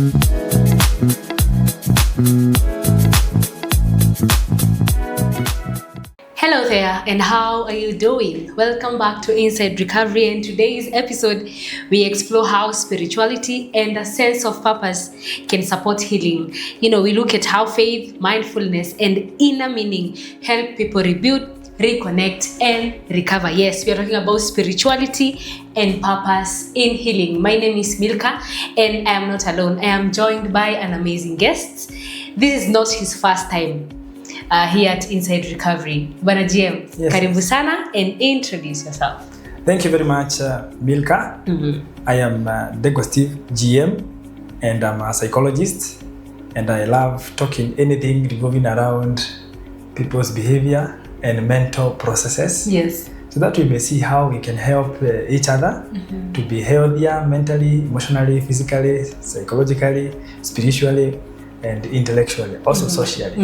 Hello there, and how are you doing? Welcome back to Inside Recovery, and today's episode we explore how spirituality and a sense of purpose can support healing. We look at how faith, mindfulness, and inner meaning help people rebuild, reconnect, and recover. Yes, we are talking about spirituality and purpose in healing. My name is Milka, and I am not alone. I am joined by an amazing guest. This is not his first time here at Inside Recovery. Bwana GM, yes. Karibu sana, and introduce yourself. Thank you very much, Milka. I am Dego Steve, GM, and I'm a psychologist, and I love talking anything revolving around people's behavior and mental processes. Yes. So that we may see how we can help each other to be healthier mentally, emotionally, physically, psychologically, spiritually, and intellectually, also socially.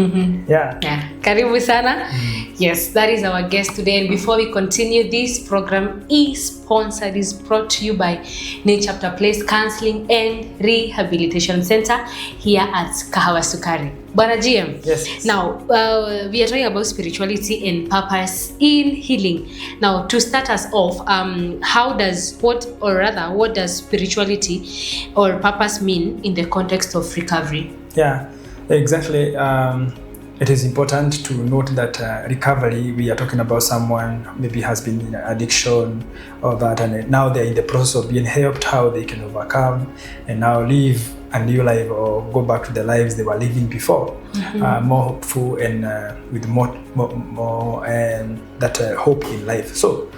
Yeah. Karibu sana. Yes, that is our guest today. And before we continue, this program is brought to you by New Chapter Place Counseling and Rehabilitation Center here at Kahawa Sukari. Bwana GM. Yes. Now, we are talking about spirituality and purpose in healing. Now, to start us off, what does spirituality or purpose mean in the context of recovery? Yeah, exactly. It is important to note that recovery, we are talking about someone maybe has been in addiction or that, and now they're in the process of being helped how they can overcome and now live a new life or go back to the lives they were living before, more hopeful and with more that hope in life. So,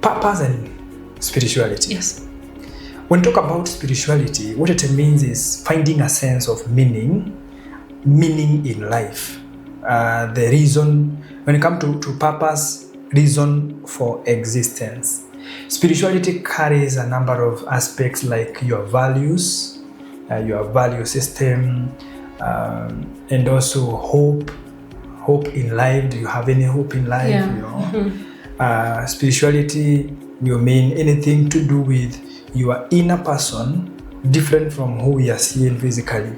purpose and spirituality. Yes. When we talk about spirituality, what it means is finding a sense of meaning in life. The reason, when it comes to purpose, reason for existence. Spirituality carries a number of aspects like your values, your value system, and also hope in life. Do you have any hope in life? Yeah. Spirituality will mean anything to do with your inner person, different from who we are seeing physically,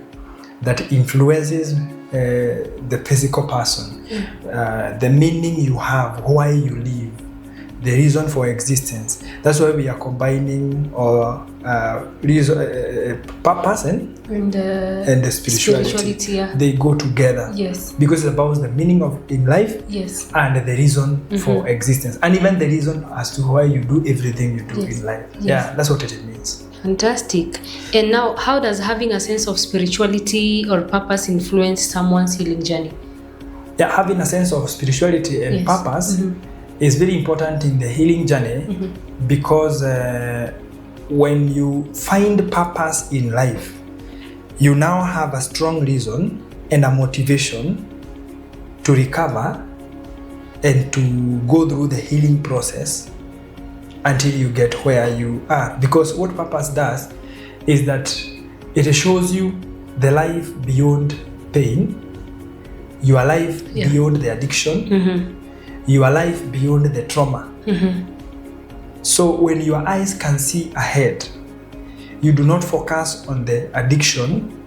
that influences the physical person, the meaning you have, why you live, the reason for existence. That's why we are combining purpose and the spirituality. Yeah. They go together. Yes. Because it's about the meaning in life, yes, and the reason for existence, and even the reason as to why you do everything you do in life. Yes. Yeah, that's what it means. Fantastic. And now, how does having a sense of spirituality or purpose influence someone's healing journey? Yeah, having a sense of spirituality and purpose is very important in the healing journey because when you find purpose in life, you now have a strong reason and a motivation to recover and to go through the healing process until you get where you are. Because what purpose does is that it shows you the life beyond pain, your life beyond the addiction, your life beyond the trauma. So when your eyes can see ahead, you do not focus on the addiction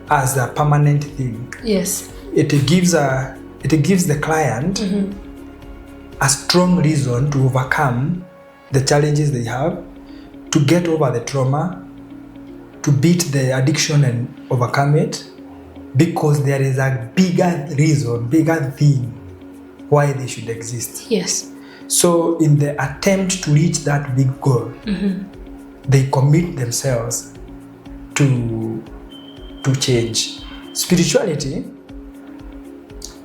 as a permanent thing. Yes. It gives the client a strong reason to overcome the challenges they have, to get over the trauma, to beat the addiction and overcome it, because there is a bigger reason, bigger thing why they should exist. Yes. So in the attempt to reach that big goal, they commit themselves to change. Spirituality,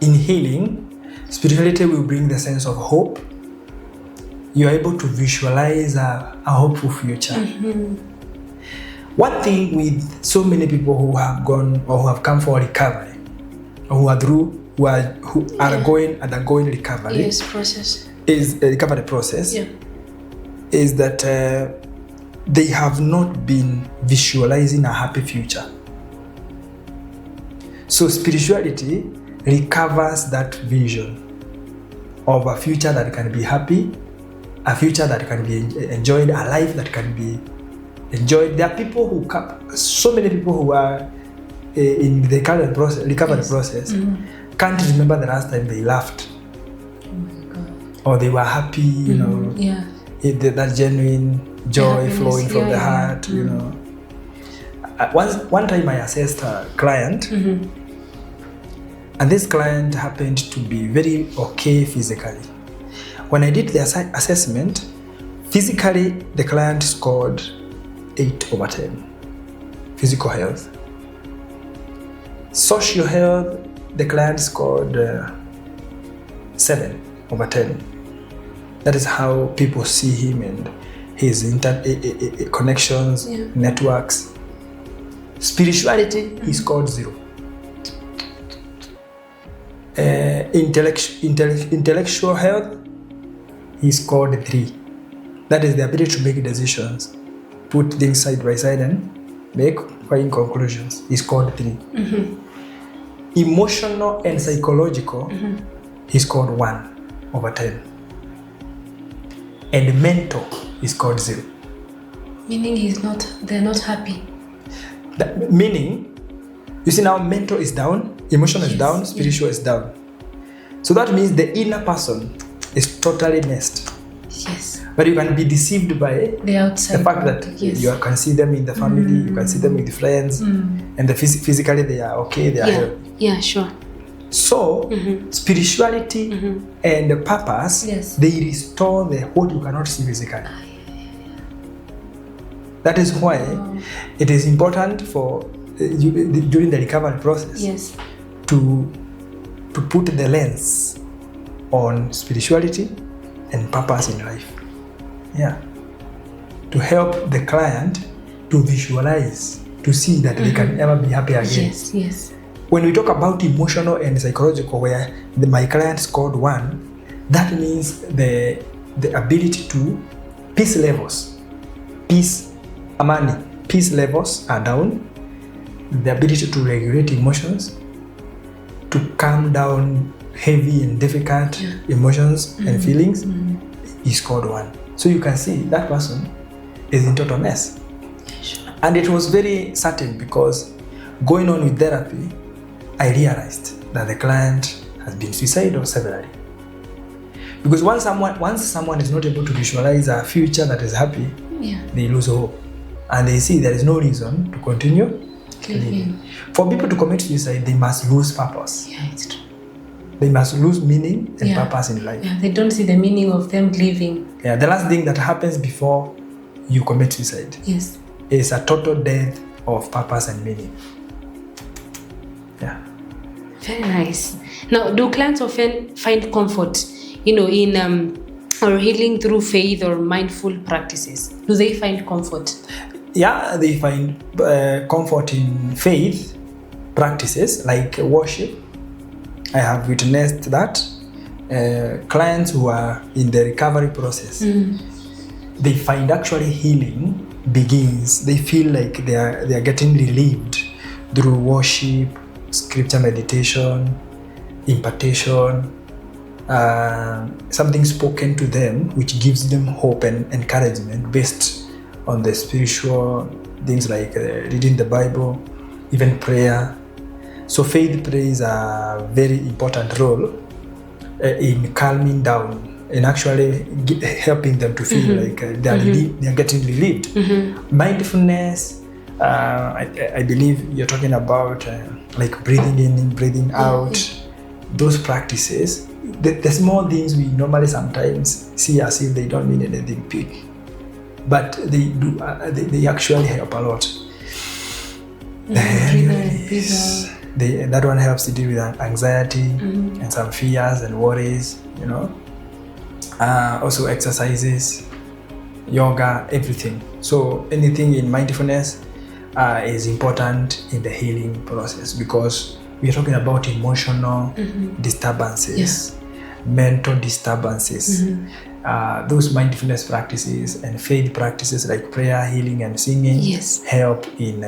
in healing, spirituality will bring the sense of hope. You are able to visualize a hopeful future. One thing with so many people who have gone or who have come for recovery, or who are undergoing recovery, process is a recovery process, is that they have not been visualizing a happy future. So spirituality recovers that vision of a future that can be happy, a future that can be enjoyed, a life that can be enjoyed. There are people who come, so many people who are in the recovery process can't remember the last time they laughed. Oh my God. Or they were happy, you know. Yeah. That genuine joy flowing from the heart, you know. One time I assessed a client, and this client happened to be very okay physically. When I did the assessment, physically the client scored 8/10. Physical health. Social health, the client scored 7/10. That is how people see him and his connections, networks. Spirituality, he scored 0. Intellectual health, he scored 3. That is the ability to make decisions, put things side by side and make fine conclusions. He scored 3. Emotional and psychological, he scored 1/10. And mental, he scored 0. Meaning they're not happy. Meaning, you see now mental is down, emotional is down, spiritual is down. So that means the inner person is totally messed. Yes. But you can be deceived by the outside. The fact that you can see them in the family, you can see them with friends, and physically they are okay, they are healthy. Yeah, sure. So, spirituality and purpose, they restore what you cannot see physically. That is why it is important for during the recovery process to put the lens on spirituality and purpose in life. Yeah. To help the client to visualize, to see that they can ever be happy again. Yes. When we talk about emotional and psychological, where my client scored 1, that means the ability to peace levels are down. The ability to regulate emotions, to calm down heavy and difficult emotions and feelings, he scored 1. So you can see that person is in total mess. And it was very certain, because going on with therapy, I realized that the client has been suicidal severally. Because once someone is not able to visualize a future that is happy, they lose hope. And they see there is no reason to continue living. For people to commit suicide, they must lose purpose. Yeah, it's true. They must lose meaning and purpose in life. Yeah, they don't see the meaning of them living. Yeah, the last thing that happens before you commit suicide is a total death of purpose and meaning. Yeah. Very nice. Now, do clients often find comfort, in or healing through faith or mindful practices? Do they find comfort? Yeah, they find comfort in faith practices like worship. I have witnessed that clients who are in the recovery process, they find actually healing begins. They feel like they are getting relieved through worship, scripture meditation, impartation, something spoken to them which gives them hope and encouragement based on the spiritual things like reading the Bible, even prayer. So faith plays a very important role in calming down and actually helping them to feel like they are getting relieved. Mindfulness, I believe you're talking about like breathing in, breathing out. Those practices, the small things we normally sometimes see as if they don't mean anything big, but they do. They actually help a lot. That one helps to deal with anxiety and some fears and worries. Also exercises, yoga, everything. So anything in mindfulness is important in the healing process, because we are talking about emotional disturbances, mental disturbances. Those mindfulness practices and faith practices like prayer, healing, and singing help in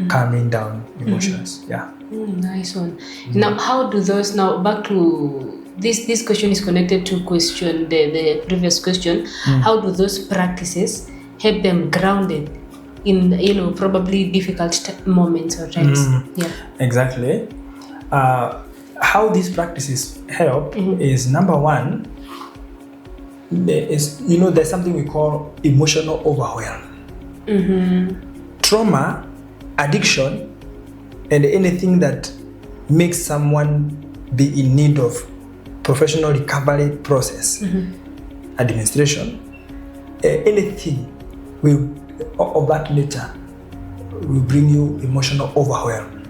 calming down emotions. Nice one. Now, how do those? Now, back to this question is connected to the previous question. How do those practices help them grounded in, probably difficult moments or times. Yeah. Exactly. How these practices help is, number one, there's something we call emotional overwhelm. Trauma, addiction, and anything that makes someone be in need of professional recovery process, administration, anything of that nature will bring you emotional overwhelm.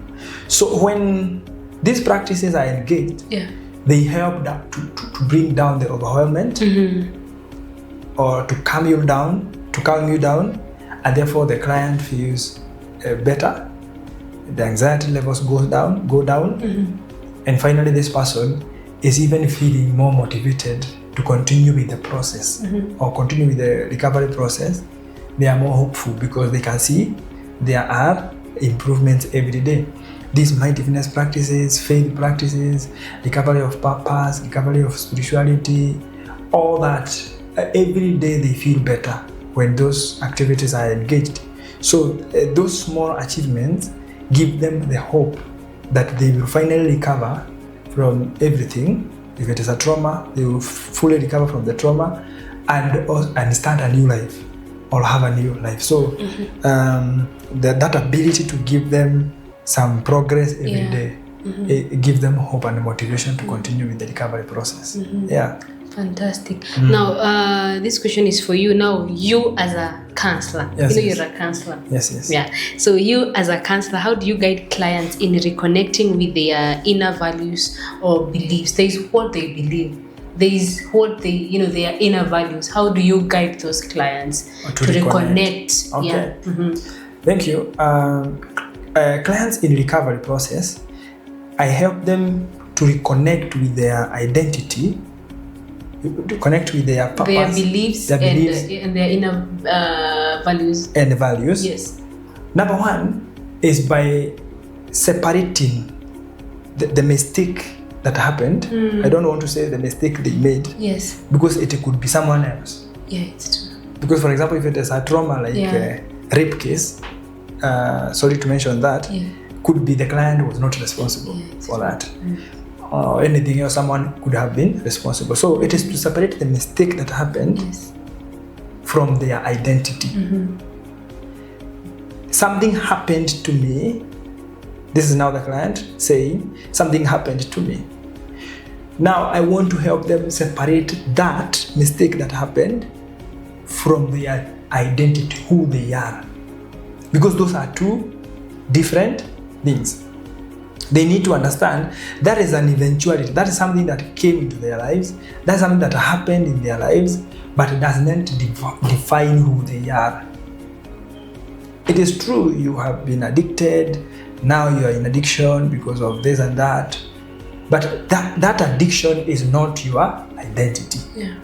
So when these practices are engaged, they help to bring down the overwhelmment, or to calm you down, and therefore the client feels better. The anxiety levels go down, and finally this person is even feeling more motivated to continue with the process or continue with the recovery process. They are more hopeful because they can see there are improvements every day. These mindfulness practices, faith practices, recovery of purpose, recovery of spirituality, all that, every day they feel better when those activities are engaged. So those small achievements give them the hope that they will finally recover from everything. If it is a trauma, they will fully recover from the trauma and start a new life or have a new life. So that ability to give them some progress every day, it gives them hope and motivation to continue with the recovery process. Yeah. Fantastic. Now, this question is for you. Now, you as a counselor, you're a counselor. Yes. Yeah. So, you as a counselor, how do you guide clients in reconnecting with their inner values or beliefs? There is what they believe. There is what they, their inner values. How do you guide those clients to reconnect? Okay. Yeah. Thank you. Clients in recovery process, I help them to reconnect with their identity, to connect with their purpose, their beliefs, and their inner values. Yes. Number one is by separating the mistake that happened. I don't want to say the mistake they made. Yes. Because it could be someone else. Yeah, it's true. Because, for example, if it is a trauma like a rape case, sorry to mention that, could be the client was not responsible for that. Or anything else, someone could have been responsible. So it is to separate the mistake that happened from their identity. Something happened to me. This is now the client saying, something happened to me. Now I want to help them separate that mistake that happened from their identity, who they are. Because those are two different things. They need to understand that is an eventuality. That is something that came into their lives. That's something that happened in their lives, but it does not define who they are. It is true you have been addicted. Now you are in addiction because of this and that. But that addiction is not your identity. Yeah.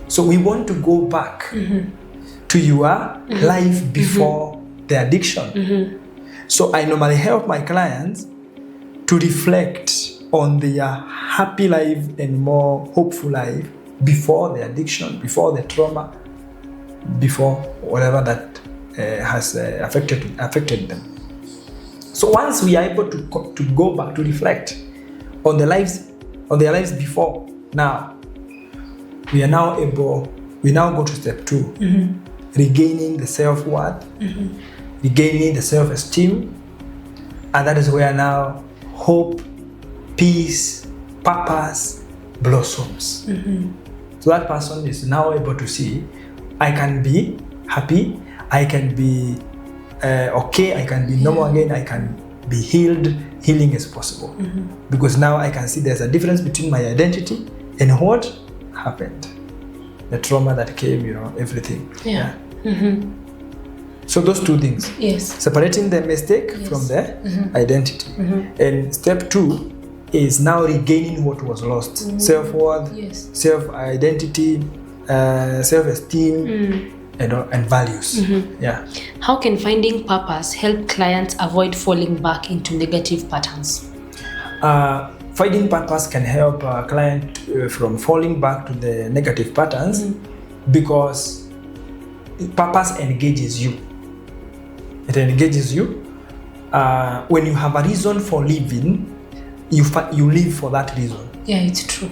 So we want to go back to your life before the addiction. So I normally help my clients to reflect on their happy life and more hopeful life before the addiction, before the trauma, before whatever that has affected them. So once we are able to go back to reflect on their lives before now, we now go to step 2, regaining the self-worth, regaining the self-esteem, and that is where now hope, peace, purpose blossoms. So that person is now able to see, I can be happy, I can be okay, I can be normal again, I can be healed. Healing is possible because now I can see there's a difference between my identity and what happened, the trauma that came, everything. Yeah. So those two things, separating the mistake from the identity. And step 2 is now regaining what was lost: self-worth, self-identity, self-esteem, and values. Yeah. How can finding purpose help clients avoid falling back into negative patterns? Finding purpose can help a client from falling back to the negative patterns because purpose engages you. It engages you. When you have a reason for living, you live for that reason. Yeah, it's true.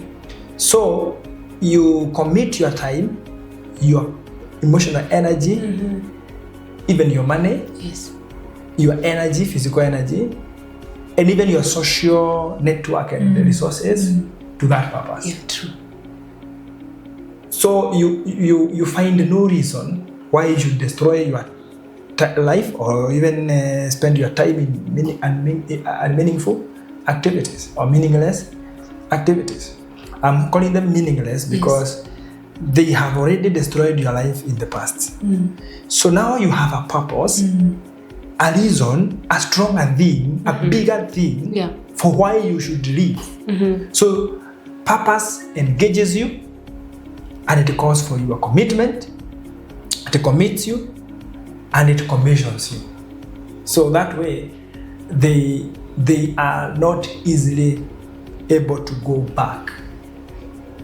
So you commit your time, your emotional energy, even your money, yes, your energy, physical energy, and even your social network and the resources to that purpose. Yeah, true. So you find no reason why you should destroy your life or even spend your time in unmeaningful activities or meaningless activities. I'm calling them meaningless because they have already destroyed your life in the past. So now you have a purpose, a reason, a stronger thing, a bigger thing for why you should live. So purpose engages you, and it calls for your commitment, it commits you, and it commissions you. So that way, they are not easily able to go back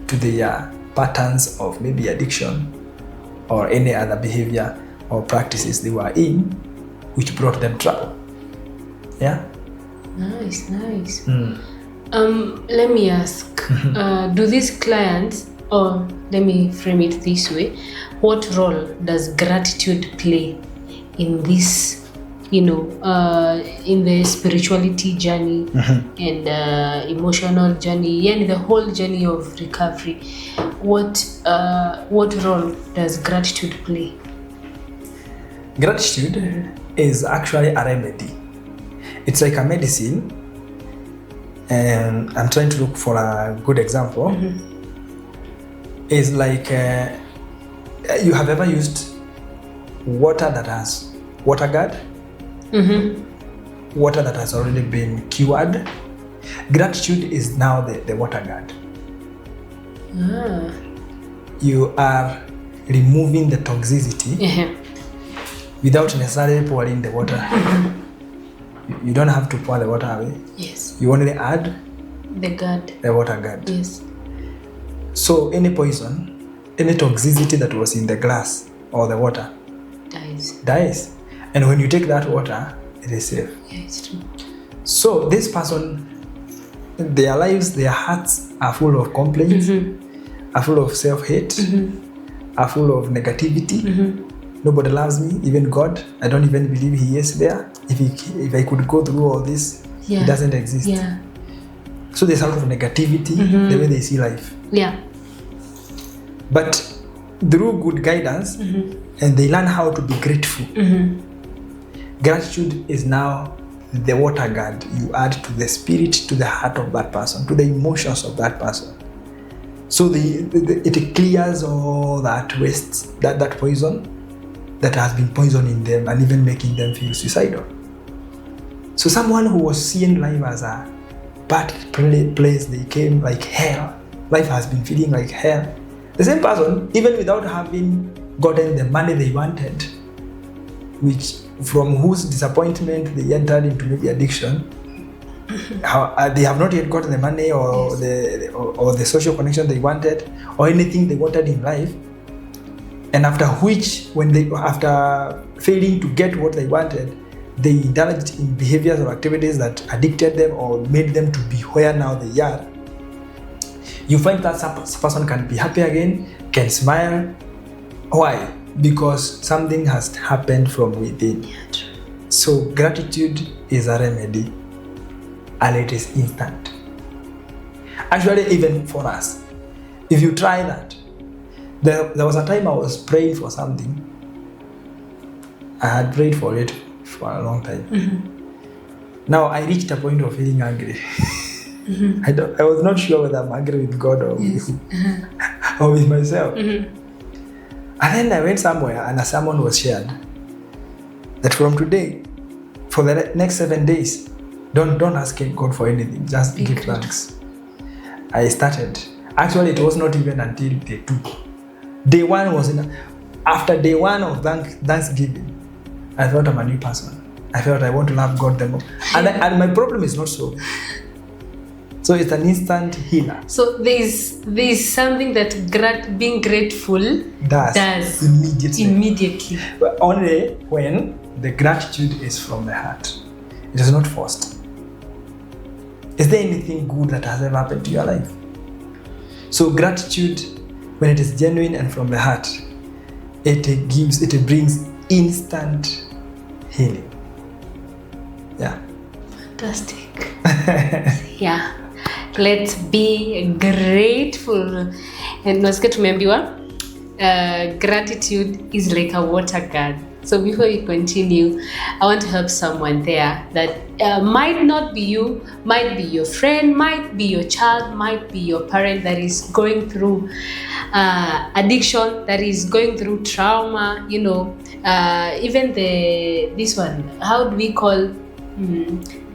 to their patterns of maybe addiction or any other behavior or practices they were in, which brought them trouble. Yeah? Nice. Let me ask, do these clients, or let me frame it this way, what role does gratitude play in this, in the spirituality journey and emotional journey and the whole journey of recovery? What role does gratitude play? Gratitude is actually a remedy. It's like a medicine, and I'm trying to look for a good example. It's like you have ever used water that has WaterGuard? Water that has already been cured. Gratitude is now the WaterGuard. You are removing the toxicity without necessarily pouring the water. You don't have to pour the water away. Yes. You only add the WaterGuard. Yes. So any poison, any toxicity that was in the glass or the water dies. And when you take that water, it is safe. Yeah, it's true. So this person, their lives, their hearts are full of complaints, are full of self-hate, are full of negativity. Nobody loves me, even God. I don't even believe He is there. If I could go through all this, He doesn't exist. Yeah. So there's a lot of negativity the way they see life. Yeah. But through good guidance, and they learn how to be grateful. Gratitude is now the WaterGuard you add to the spirit, to the heart of that person, to the emotions of that person. So it clears all that waste, that poison that has been poisoning them and even making them feel suicidal. So someone who was seeing life as a bad place, they came like hell. Life has been feeling like hell. The same person, even without having gotten the money they wanted, which from whose disappointment they entered into maybe addiction, they have not yet gotten the money or the social connection they wanted or anything they wanted in life, and after failing to get what they wanted, they indulged in behaviors or activities that addicted them or made them to be where now they are. You find that person can be happy again, can smile. Why? Because something has happened from within. So gratitude is a remedy, and it is instant. Actually, even for us, if you try that, there was a time I was praying for something. I had prayed for it for a long time. Now I reached a point of feeling angry. I was not sure whether I'm angry with God or or with myself. And then I went somewhere and a sermon was shared that from today, for the next 7 days, don't ask God for anything, just give thanks. I started. Actually, it was not even until day 2. Day 1 was after day 1 of Thanksgiving, I felt I'm a new person. I felt I want to love God the more. And my problem is not solved. So it's an instant healer. So there's something that being grateful does immediately. Immediately. But only when the gratitude is from the heart. It is not forced. Is there anything good that has ever happened to your life? So gratitude, when it is genuine and from the heart, it brings instant healing. Yeah. Fantastic. Yeah. Let's be grateful. And nasikia tumeambiwa gratitude is like a WaterGuard. So before we continue, I want to help someone there that might not be you, might be your friend, might be your child, might be your parent that is going through addiction, that is going through trauma, even this one, how do we call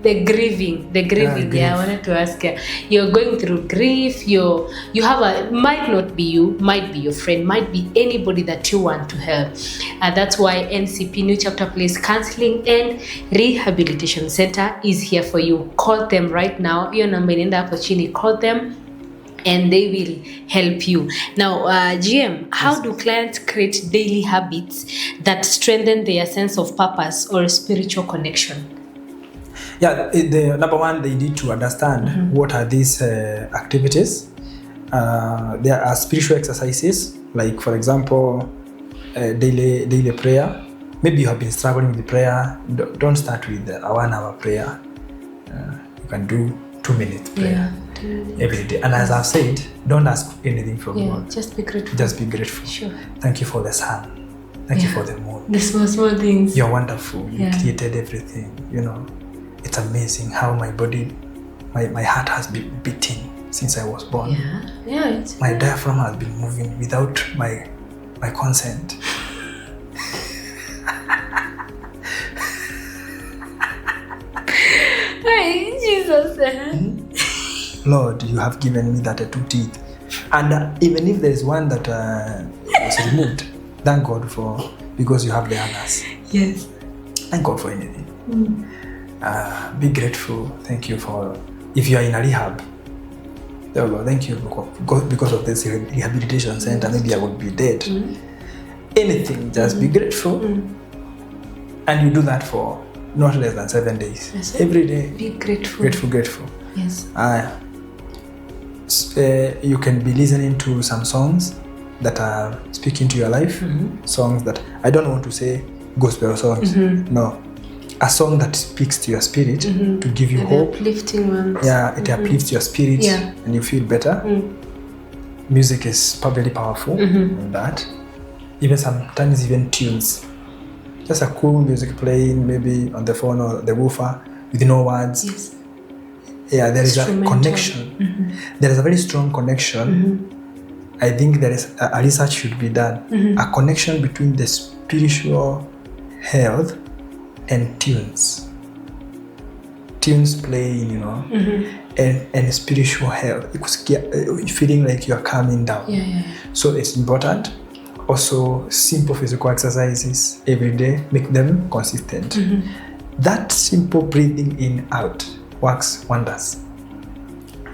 the grieving. Grief. Yeah, I wanted to ask you. You're going through grief. You have might not be you, might be your friend, might be anybody that you want to help. That's why NCP New Chapter Place Counseling and Rehabilitation Center is here for you. Call them right now. Your number in the opportunity. Call them, and they will help you. Now, GM, how do clients create daily habits that strengthen their sense of purpose or spiritual connection? Yeah, the number one, they need to understand what are these activities. There are spiritual exercises, like for example, daily prayer. Maybe you have been struggling with the prayer. Don't start with a 1 hour prayer. You can do 2-minute prayer every day. And as I've said, don't ask anything from God. Just be grateful. Just be grateful. Sure. Thank you for the sun. Thank you for the moon. The small things. You're wonderful. You created everything. It's amazing how my body, my heart has been beating since I was born. My diaphragm has been moving without my consent. Hey, Jesus. Lord, you have given me that 2 teeth. And even if there is one that was removed, thank God because you have the others. Yes. Thank God for anything. Be grateful. Thank you for, if you are in a rehab, thank you because of this rehabilitation center, maybe I would be dead. Anything, just be grateful. And you do that for not less than 7 days. Yes. Every day. Be grateful. Grateful. Yes. You can be listening to some songs that are speaking to your life. Songs that, I don't want to say gospel songs. No. A song that speaks to your spirit to give you hope. Uplifting ones. Yeah, it uplifts your spirit and you feel better. Music is probably powerful in that. Even sometimes even tunes. Just a cool music playing maybe on the phone or the woofer with no words. Yes. Yeah, there is a connection. There is a very strong connection. I think there is a research should be done. A connection between the spiritual health and tunes playing, and spiritual health, feeling like you're calming down. So it's important. Also, simple physical exercises every day, make them consistent. That simple breathing in out works wonders.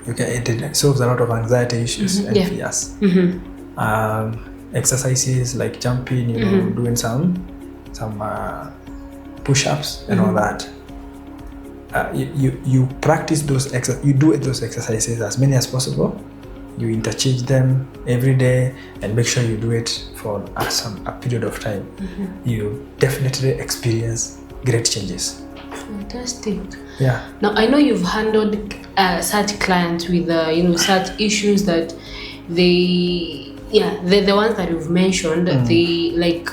It solves a lot of anxiety issues and fears. Exercises like jumping, doing some push-ups and all that. You practice those you do those exercises as many as possible. You interchange them every day and make sure you do it for a period of time. You definitely experience great changes. Fantastic. Yeah. Now I know you've handled such clients with such issues that they're the ones that you've mentioned. They like.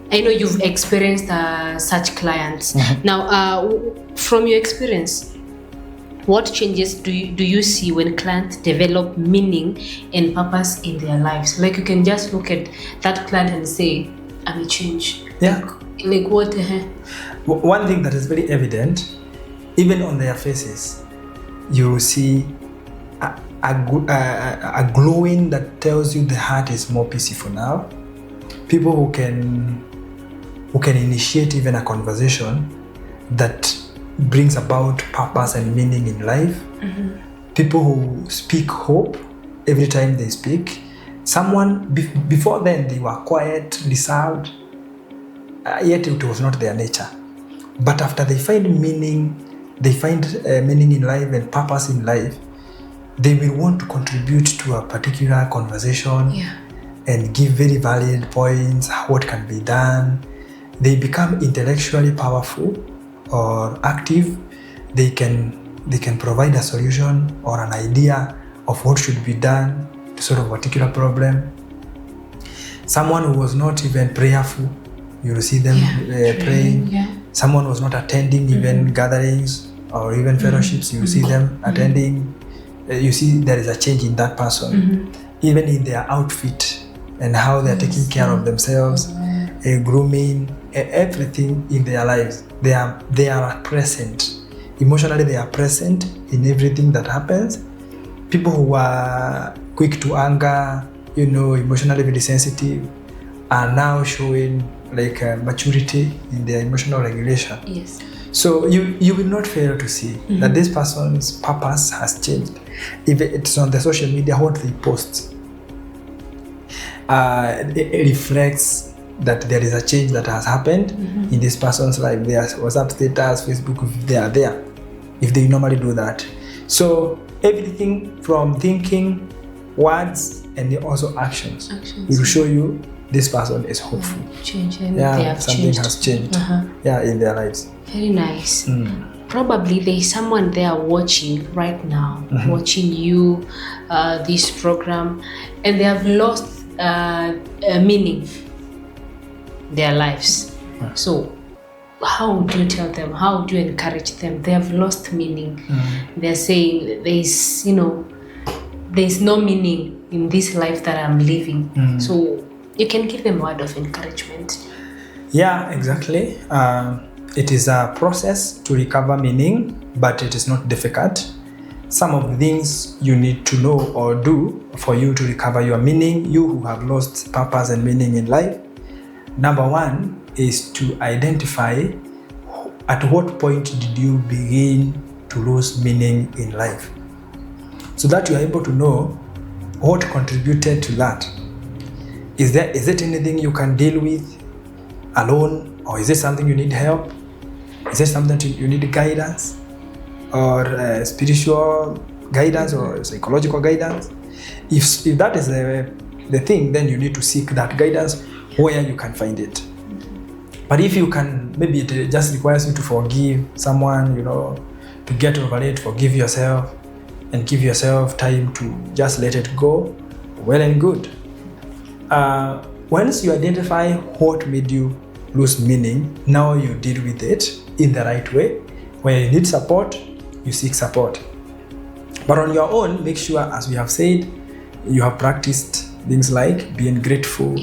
I know you've experienced such clients. Now, from your experience, what changes do you see when clients develop meaning and purpose in their lives? Like you can just look at that client and say, I'm a change. Yeah. Like what? One thing that is very evident, even on their faces, you will see a glowing that tells you the heart is more peaceful now. People who can initiate even a conversation that brings about purpose and meaning in life. People who speak hope every time they speak. Someone before then they were quiet, reserved, yet it was not their nature. But after they find meaning, meaning in life and purpose in life, they will want to contribute to a particular conversation and give very valid points, what can be done. They become intellectually powerful or active. They can provide a solution or an idea of what should be done to solve a particular problem. Someone who was not even prayerful, you will see them praying. Someone who was not attending even gatherings or even fellowships, you will see them attending. You see there is a change in that person, even in their outfit and how they are taking care of themselves, grooming, everything in their lives. They are present. Emotionally, they are present in everything that happens. People who are quick to anger, emotionally very sensitive, are now showing like maturity in their emotional regulation. Yes. So you will not fail to see that this person's purpose has changed. If it's on the social media, what they post, it reflects that there is a change that has happened in this person's life. Their WhatsApp status, Facebook, if they are there, if they normally do that. So everything from thinking, words, and also actions will show you this person is hopeful. Something has changed. In their lives. Very nice. Probably there's someone there watching right now, watching you, this program, and they have lost meaning their lives. So how do you tell them? How do you encourage them? They have lost meaning. They're saying there's no meaning in this life that I'm living. So you can give them a word of encouragement. Yeah, exactly. It is a process to recover meaning, but it is not difficult. Some of the things you need to know or do for you to recover your meaning, you who have lost purpose and meaning in life. Number one is to identify at what point did you begin to lose meaning in life, so that you are able to know what contributed to that. Is it anything you can deal with alone, or is it something you need help? Is it something you need guidance, or spiritual guidance, or psychological guidance? If that is the thing, then you need to seek that guidance where you can find it. But if you can, maybe it just requires you to forgive someone, to get over it, forgive yourself, and give yourself time to just let it go, well and good. Once you identify what made you lose meaning, now you deal with it in the right way. When you need support, you seek support. But on your own, make sure, as we have said, you have practiced things like being grateful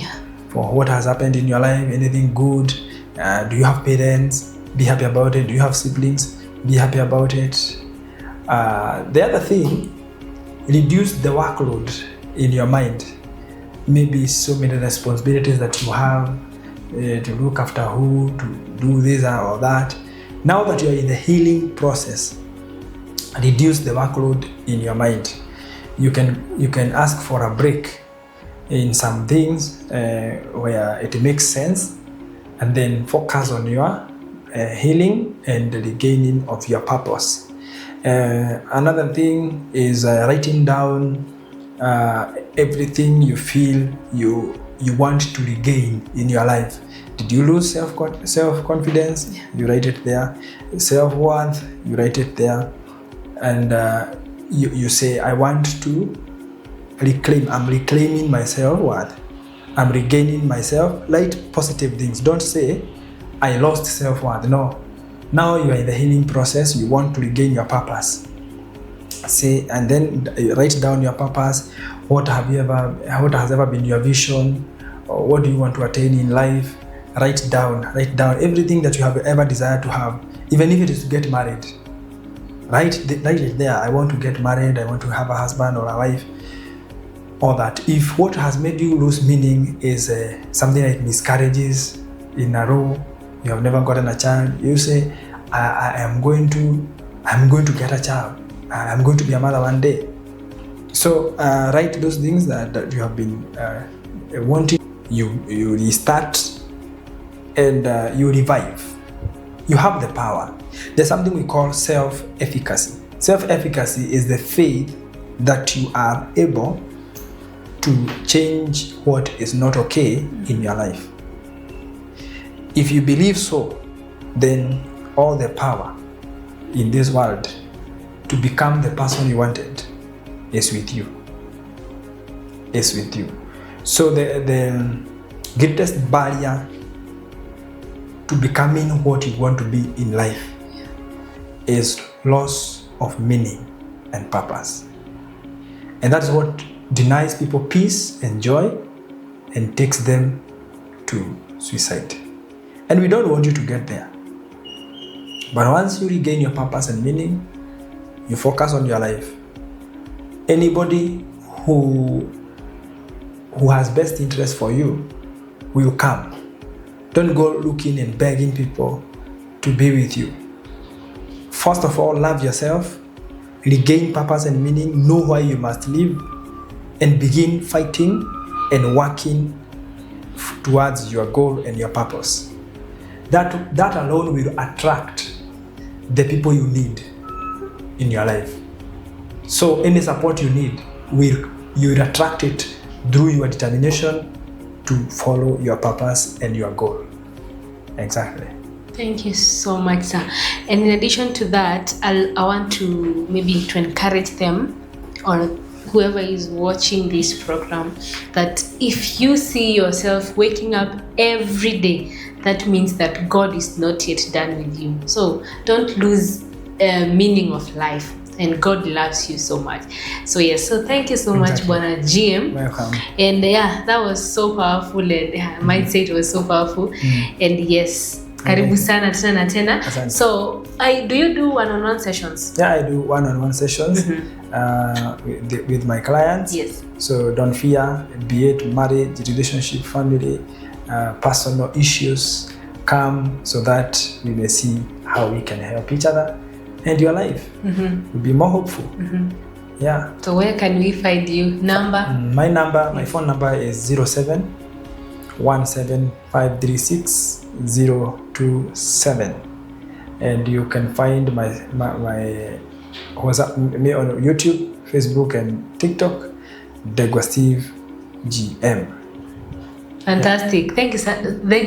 for what has happened in your life, anything good. Do you have parents? Be happy about it. Do you have siblings? Be happy about it. The other thing, reduce the workload in your mind. Maybe so many responsibilities that you have, to look after who, to do this or that. Now that you are in the healing process, reduce the workload in your mind. You can ask for a break in some things where it makes sense, and then focus on your healing and the regaining of your purpose. Another thing is writing down everything you feel you want to regain in your life. Did you lose self-confidence? You write it there. Self-worth, you write it there. And you say, I want to I'm reclaiming my self-worth. I'm regaining myself. Write positive things. Don't say, I lost self-worth. No. Now you are in the healing process. You want to regain your purpose. Say, and then write down your purpose. What has ever been your vision? Or what do you want to attain in life? Write down everything that you have ever desired to have, even if it is to get married. Write it there. I want to get married. I want to have a husband or a wife. All that. If what has made you lose meaning is something like miscarriages in a row, you have never gotten a child, you say, I'm going to get a child. I'm going to be a mother one day. So write those things that you have been wanting. You restart and you revive. You have the power. There's something we call self-efficacy. Self-efficacy is the faith that you are able to change what is not okay in your life. If you believe so, then all the power in this world to become the person you wanted is with you. Is with you. So the greatest barrier to becoming what you want to be in life is loss of meaning and purpose. And that's what denies people peace and joy and takes them to suicide. And we don't want you to get there. But once you regain your purpose and meaning, you focus on your life. Anybody who has best interest for you will come. Don't go looking and begging people to be with you. First of all, love yourself, regain purpose and meaning, know why you must live, and begin fighting and working towards your goal and your purpose. That alone will attract the people you need in your life. So any support you need, you will attract it through your determination to follow your purpose and your goal. Exactly. Thank you so much, sir. And in addition to that, I want to maybe to encourage them or whoever is watching this program that if you see yourself waking up every day, that means that God is not yet done with you. So don't lose meaning of life. And God loves you so much. So yes, so thank you so much, Bwana GM. Welcome. And yeah, that was so powerful, and I might say it was so powerful. And yes, karibu sana tena. So do you do one-on-one sessions? Yeah, I do one-on-one sessions with my clients. Yes. So don't fear, be it marriage, relationship, family, personal issues. Come so that we may see how we can help each other. And your life will be more hopeful. Yeah. So where can we find you? Number? My phone number is 07-17536-027. And you can find my WhatsApp me on YouTube, Facebook, and TikTok, Degwa Steve GM. Fantastic. Yeah. Thank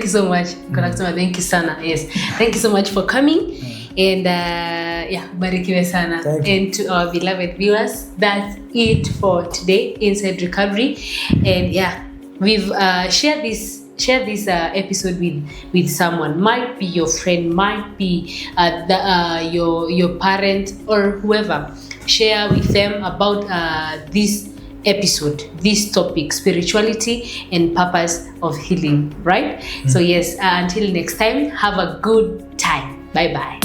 you so much. Thank you sana. Yes. Thank you so much for coming. And barikiwe sana. And to our beloved viewers, that's it for today inside recovery. And we've shared this episode with someone. Might be your friend, might be your parent or whoever. Share with them about this episode, this topic, spirituality and purpose of healing, right? So yes, until next time, have a good time. Bye-bye.